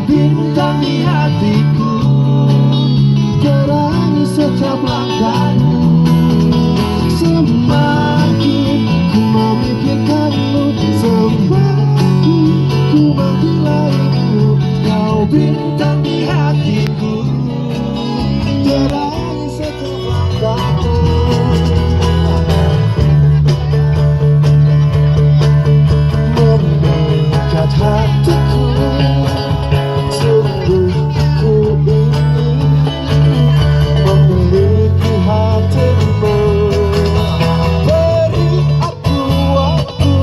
bintang di hatiku, terangi setiap langkahmu. Semakin ku memikirkanmu, semakin ku menggilaimu. Kau bintang di hatiku, terangi setiap langkahmu. Memikat hatiku, sungguh ku ingin memiliki hatimu. Beri aku waktu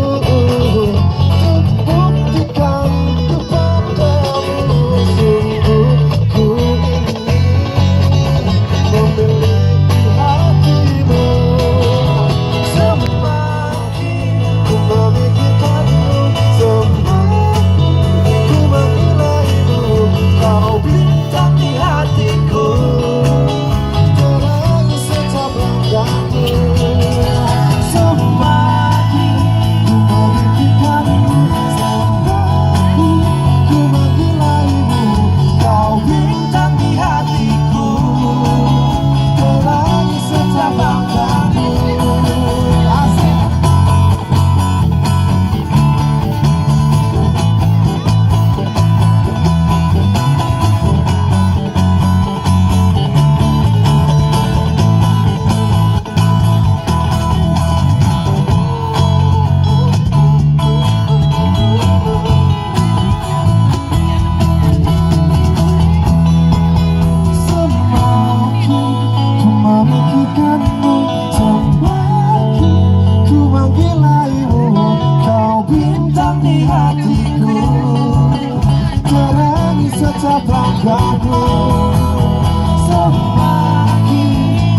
untuk buktikan kepadamu. Sungguh ku ingin memiliki hatimu. Semakin ku memikirkanmu, semakin ku menilaimu. Kau bintang di hatiku, terangi setiap langkahmu. Semakin ku memikirkanmu, semakin ku menilaimu. Kau bintang di hatiku, terangi setiap langkahmu. Asik. Semakin ku memikirkanmu, semakin ku menggilaimu. Kau bintang di hatiku, terangi setiap langkahmu. Semakin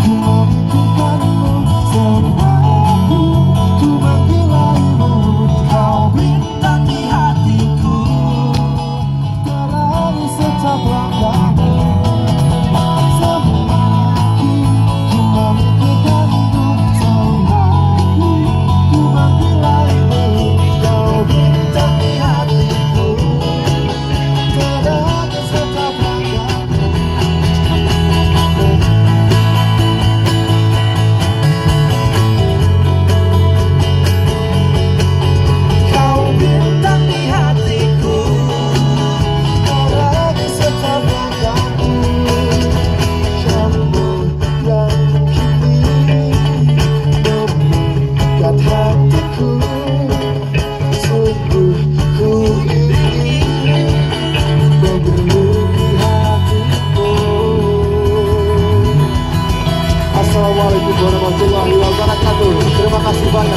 ku memikirkanmu, semakin ku menggilaimu. Kau bintang di hatiku, terangi setiap langkahmu. Semakin ku memikirkanmu, semakin ku menggilaimu. Kau bintang di hatiku, terangi setiap langkahmu. Kau bintang di hatiku, terangi setiap langkahmu. Kamu yang kini memikat hatiku, sungguh ku ingin memiliki hatimu. Assalamualaikum warahmatullahi wabarakatuh. Terima kasih banyak.